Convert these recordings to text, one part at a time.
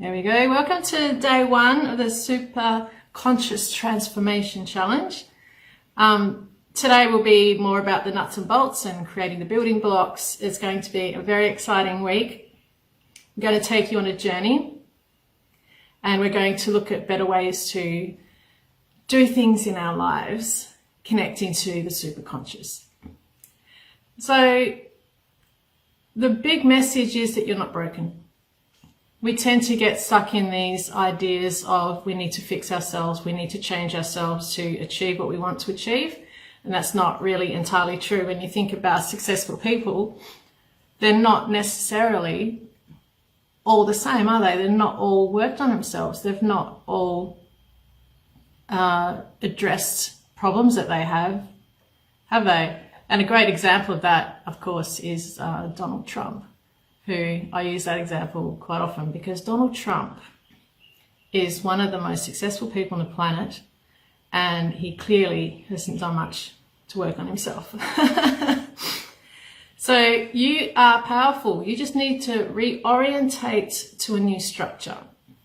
There we go. Welcome to day one of the Superconscious Transformation Challenge. Today will be more about the nuts and bolts and creating the building blocks. It's going to be a very exciting week. I'm going to take you on a journey and we're going to look at better ways to do things in our lives connecting to the superconscious. So the big message is that you're not broken. We tend to get stuck in these ideas of we need to fix ourselves, we need to change ourselves to achieve what we want to achieve. And that's not really entirely true. When you think about successful people, they're not necessarily all the same, are they? They're not all worked on themselves. They've not all addressed problems that they have they? And a great example of that, of course, is Donald Trump, who I use that example quite often because Donald Trump is one of the most successful people on the planet and he clearly hasn't done much to work on himself. So you are powerful. You just need to reorientate to a new structure.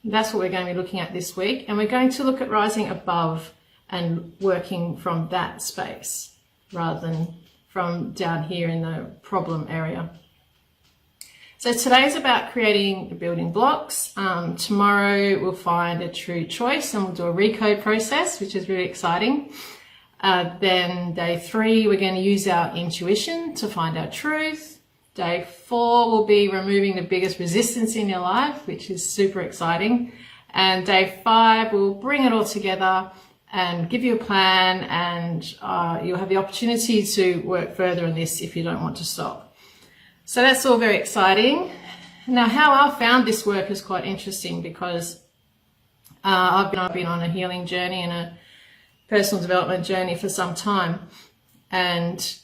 That's what we're going to be looking at this week. And we're going to look at rising above and working from that space rather than from down here in the problem area. So today's about creating the building blocks. Tomorrow we'll find a true choice and we'll do a recode process, which is really exciting. Then day 3, we're going to use our intuition to find our truth. Day 4 will be removing the biggest resistance in your life, which is super exciting. And day 5, we'll bring it all together and give you a plan, and you'll have the opportunity to work further on this if you don't want to stop. So that's all very exciting. Now, how I found this work is quite interesting because I've been on a healing journey and a personal development journey for some time. And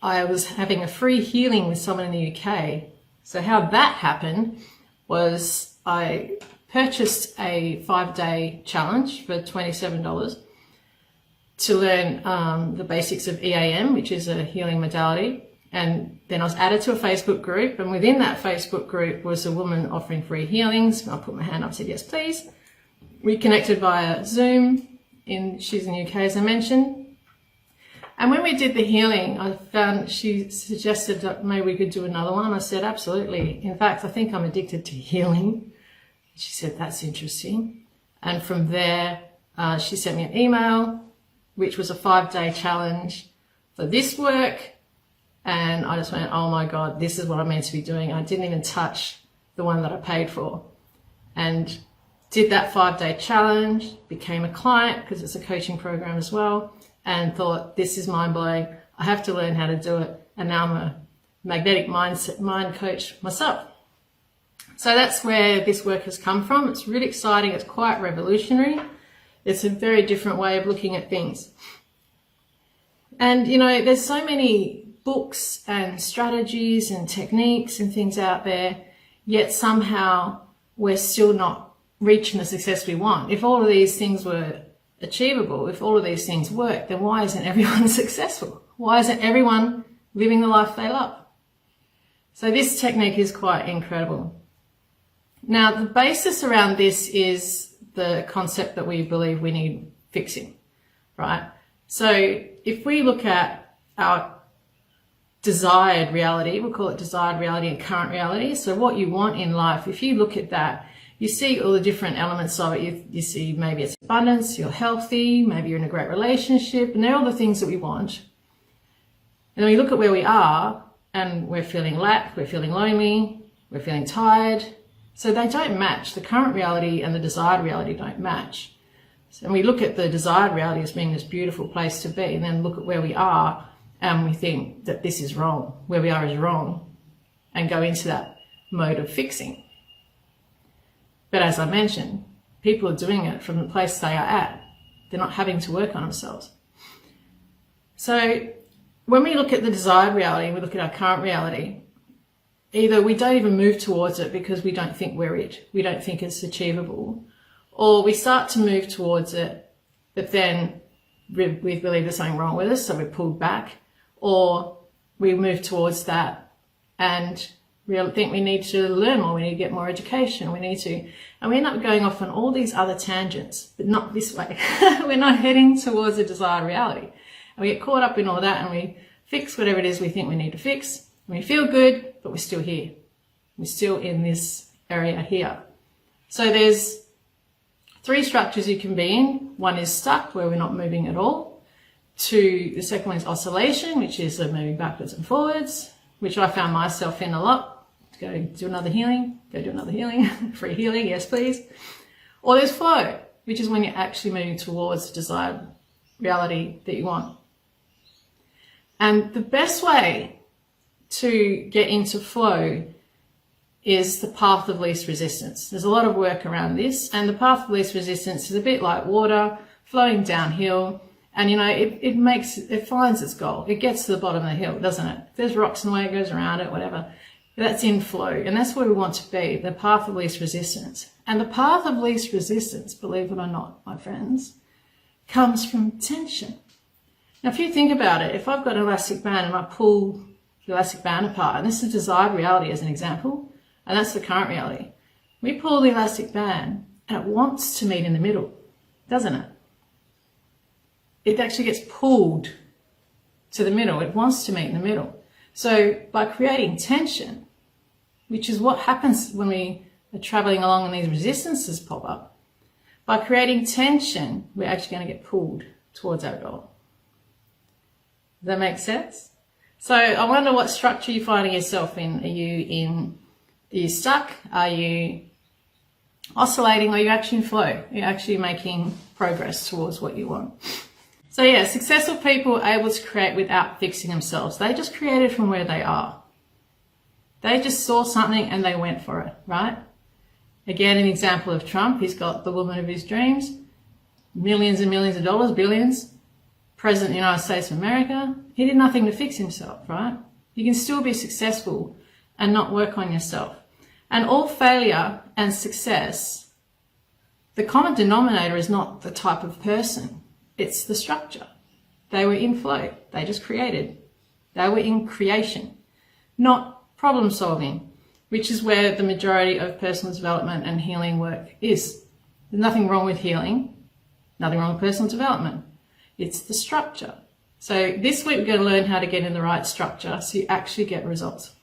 I was having a free healing with someone in the UK. So how that happened was I purchased a 5-day challenge for $27 to learn the basics of EAM, which is a healing modality. And then I was added to a Facebook group, and within that Facebook group was a woman offering free healings. I put my hand up and said, yes, please. We connected via Zoom. She's in the UK, as I mentioned. And when we did the healing, I found she suggested that maybe we could do another one. I said, absolutely. In fact, I think I'm addicted to healing. She said, that's interesting. And from there, she sent me an email, which was a 5-day challenge for this work. And I just went, oh my God, this is what I'm meant to be doing. I didn't even touch the one that I paid for. And did that 5-day challenge, became a client because it's a coaching program as well, and thought, this is mind-blowing. I have to learn how to do it. And now I'm a magnetic mind coach myself. So that's where this work has come from. It's really exciting. It's quite revolutionary. It's a very different way of looking at things. And, you know, there's so many books and strategies and techniques and things out there, yet somehow we're still not reaching the success we want. If all of these things were achievable, if all of these things work, then why isn't everyone successful? Why isn't everyone living the life they love? So this technique is quite incredible. Now, the basis around this is the concept that we believe we need fixing, right? So if we look at our desired reality, we'll call it desired reality and current reality. So what you want in life, if you look at that, you see all the different elements of it. You see maybe it's abundance, you're healthy, maybe you're in a great relationship, and they're all the things that we want. And then we look at where we are and we're feeling lack, we're feeling lonely, we're feeling tired. So they don't match. The current reality and the desired reality don't match. So, and we look at the desired reality as being this beautiful place to be, and then look at where we are and we think that this is wrong, where we are is wrong, and go into that mode of fixing. But as I mentioned, people are doing it from the place they are at. They're not having to work on themselves. So when we look at the desired reality, we look at our current reality, either we don't even move towards it because we don't think we're it, we don't think it's achievable, or we start to move towards it, but then we believe there's something wrong with us, so we're pulled back, or we move towards that and think we need to learn more, we need to get more education, and we end up going off on all these other tangents, but not this way. We're not heading towards a desired reality. And we get caught up in all that and we fix whatever it is we think we need to fix. And we feel good, but we're still here. We're still in this area here. So there's 3 structures you can be in. One is stuck, where we're not moving at all. 2, the second one is oscillation, which is moving backwards and forwards, which I found myself in a lot. Go do another healing, free healing, yes please. Or there's flow, which is when you're actually moving towards the desired reality that you want. And the best way to get into flow is the path of least resistance. There's a lot of work around this, and the path of least resistance is a bit like water flowing downhill, and it finds its goal. It gets to the bottom of the hill, doesn't it? If there's rocks in the way, it goes around it, whatever. That's in flow, and that's where we want to be, the path of least resistance. And the path of least resistance, believe it or not, my friends, comes from tension. Now, if you think about it, if I've got an elastic band and I pull the elastic band apart, and this is desired reality as an example, and that's the current reality. We pull the elastic band and it wants to meet in the middle, doesn't it? It actually gets pulled to the middle. It wants to meet in the middle. So by creating tension, which is what happens when we are traveling along and these resistances pop up, by creating tension, we're actually going to get pulled towards our goal. Does that make sense? So I wonder what structure you're finding yourself in. Are you stuck? Are you oscillating? Or are you actually in flow? Are you actually making progress towards what you want? So yeah, successful people are able to create without fixing themselves. They just created from where they are. They just saw something and they went for it, right? Again, an example of Trump. He's got the woman of his dreams, millions and millions of dollars, billions, President of the United States of America. He did nothing to fix himself, right? You can still be successful and not work on yourself. And all failure and success, the common denominator is not the type of person. It's the structure. They were in flow. They just created. They were in creation, not problem solving, which is where the majority of personal development and healing work is. There's nothing wrong with healing, nothing wrong with personal development. It's the structure. So this week we're going to learn how to get in the right structure so you actually get results.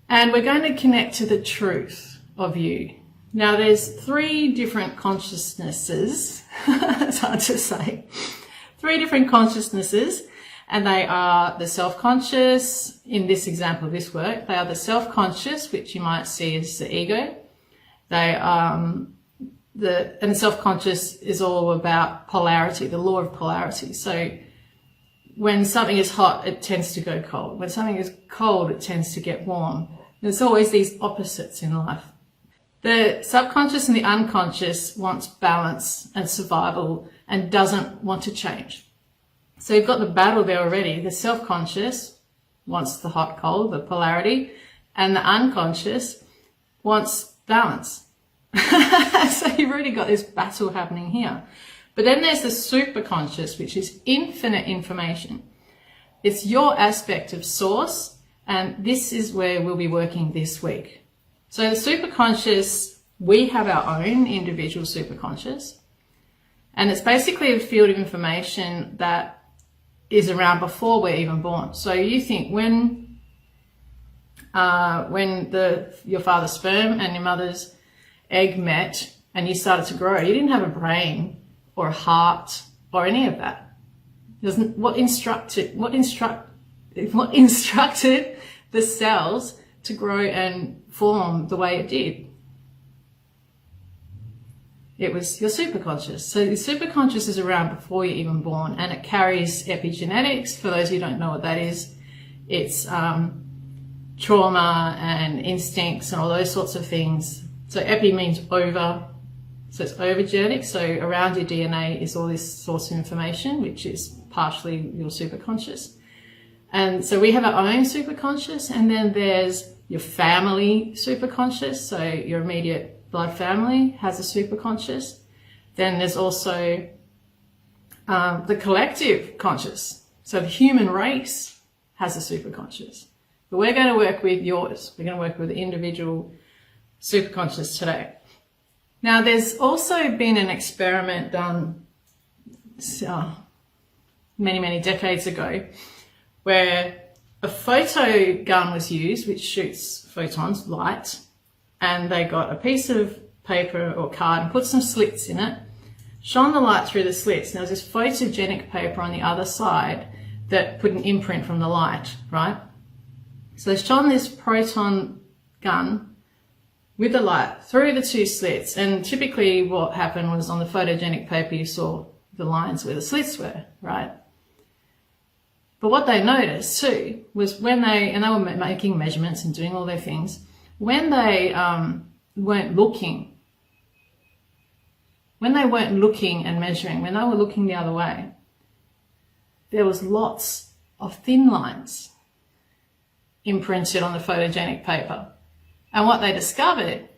And we're going to connect to the truth of you. Now there's 3 different consciousnesses, it's hard to say, 3 different consciousnesses, and they are the self-conscious, in this example of this work, they are the self-conscious, which you might see as the ego. And the self-conscious is all about polarity, the law of polarity. So when something is hot, it tends to go cold. When something is cold, it tends to get warm. There's always these opposites in life. The subconscious and the unconscious wants balance and survival and doesn't want to change. So you've got the battle there already. The self-conscious wants the hot, cold, the polarity, and the unconscious wants balance. So you've already got this battle happening here. But then there's the superconscious, which is infinite information. It's your aspect of source, and this is where we'll be working this week. So the superconscious, we have our own individual superconscious, and it's basically a field of information that is around before we're even born. So you think when your father's sperm and your mother's egg met and you started to grow, you didn't have a brain or a heart or any of that. What instructed the cells to grow and form the way it did? It was your superconscious. So the superconscious is around before you're even born, and it carries epigenetics. For those who don't know what that is, it's trauma and instincts and all those sorts of things. So epi means over, so it's over genetics. So around your DNA is all this source of information, which is partially your superconscious. And so we have our own superconscious, and then there's your family superconscious. So your immediate blood family has a superconscious. Then there's also the collective conscious. So the human race has a superconscious, But we're going to work with yours. We're going to work with the individual superconscious today. Now, there's also been an experiment done many, many decades ago where a photo gun was used, which shoots photons, light, and they got a piece of paper or card and put some slits in it, shone the light through the slits, and there was this photogenic paper on the other side that put an imprint from the light, right? So they shone this proton gun with the light through the two slits, and typically what happened was on the photogenic paper you saw the lines where the slits were, right? But what they noticed too was they were making measurements and doing all their things, when they weren't looking and measuring, when they were looking the other way, there was lots of thin lines imprinted on the photogenic paper. And what they discovered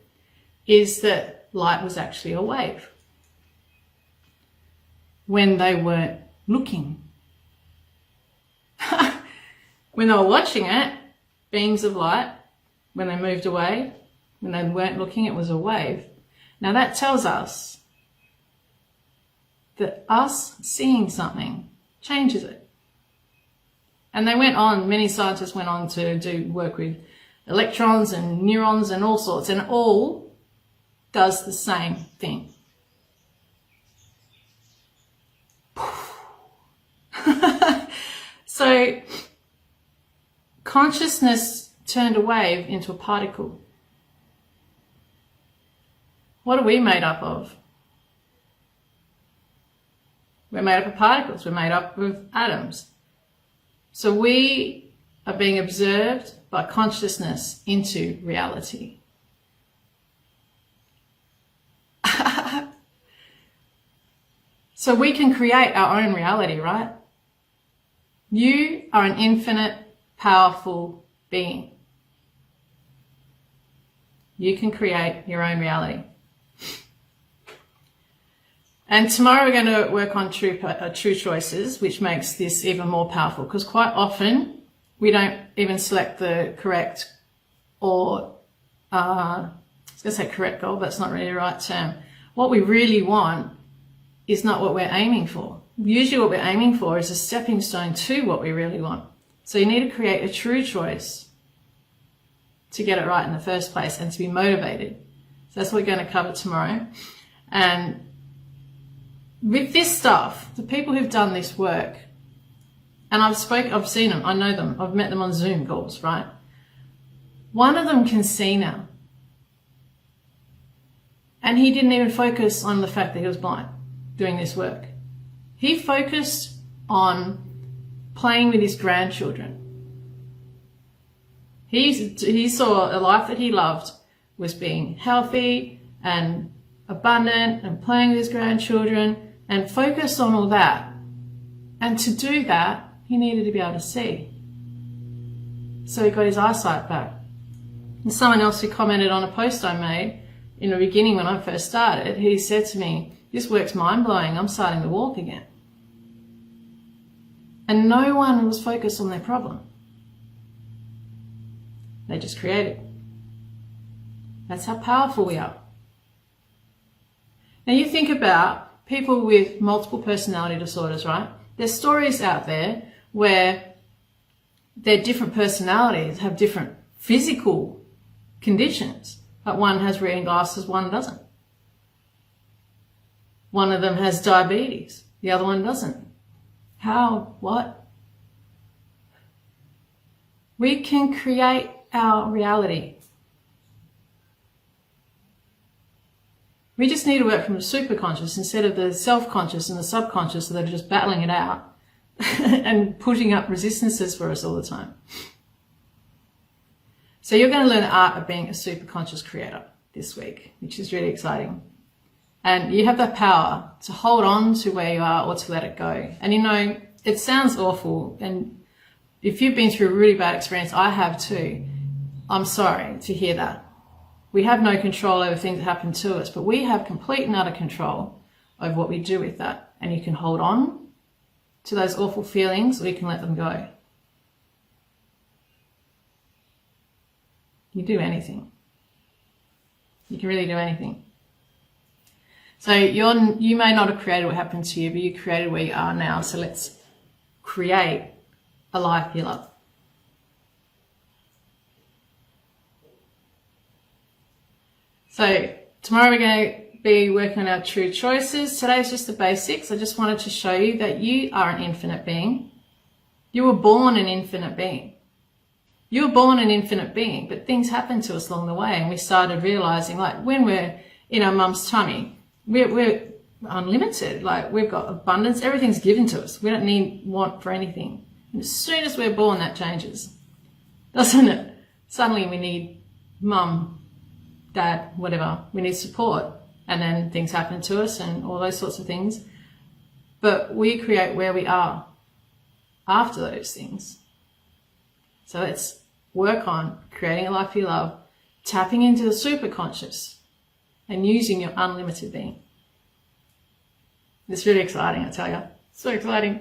is that light was actually a wave when they weren't looking. When they were watching it, beams of light. When they moved away, when they weren't looking, it was a wave. Now that tells us that us seeing something changes it. And many scientists went on to do work with electrons and neurons and all sorts, and it all does the same thing. So consciousness turned a wave into a particle. What are we made up of? We're made up of particles. We're made up of atoms. So we are being observed by consciousness into reality. So we can create our own reality, right? You are an infinite, powerful being. You can create your own reality. And tomorrow we're going to work on true choices, which makes this even more powerful, because quite often we don't even select the correct or, I was going to say correct goal, but it's not really the right term. What we really want is not what we're aiming for. Usually what we're aiming for is a stepping stone to what we really want. So you need to create a true choice to get it right in the first place and to be motivated. So that's what we're going to cover tomorrow. And with this stuff, the people who've done this work, and I've seen them, I know them, I've met them on Zoom calls, right? One of them can see now. And he didn't even focus on the fact that he was blind doing this work. He focused on playing with his grandchildren. He saw a life that he loved was being healthy and abundant and playing with his grandchildren, and focused on all that. And to do that, he needed to be able to see. So he got his eyesight back. And someone else who commented on a post I made in the beginning when I first started, he said to me, "This work's mind-blowing, I'm starting to walk again." And no one was focused on their problem. They just created. That's how powerful we are. Now you think about people with multiple personality disorders, right? There's stories out there where their different personalities have different physical conditions, but one has reading glasses, one doesn't. One of them has diabetes, the other one doesn't. How? What? We can create our reality. We just need to work from the superconscious instead of the self-conscious and the subconscious that are just battling it out and putting up resistances for us all the time. So you're going to learn the art of being a superconscious creator this week, which is really exciting. And you have the power to hold on to where you are or to let it go. And you know, it sounds awful. And if you've been through a really bad experience, I have too. I'm sorry to hear that. We have no control over things that happen to us, but we have complete and utter control over what we do with that. And you can hold on to those awful feelings, or you can let them go. You do anything. You can really do anything. So you may not have created what happened to you, but you created where you are now. So let's create a life you love. So tomorrow we're going to be working on our true choices. Today is just the basics. I just wanted to show you that you are an infinite being. You were born an infinite being. You were born an infinite being, but things happen to us along the way, and we started realizing, like when we're in our mum's tummy, we're unlimited. Like we've got abundance. Everything's given to us. We don't want for anything. And as soon as we're born, that changes, doesn't it? Suddenly we need mum, dad, whatever. We need support, and then things happen to us and all those sorts of things. But we create where we are after those things. So let's work on creating a life you love, tapping into the superconscious and using your unlimited being. It's really exciting, I tell you. So exciting.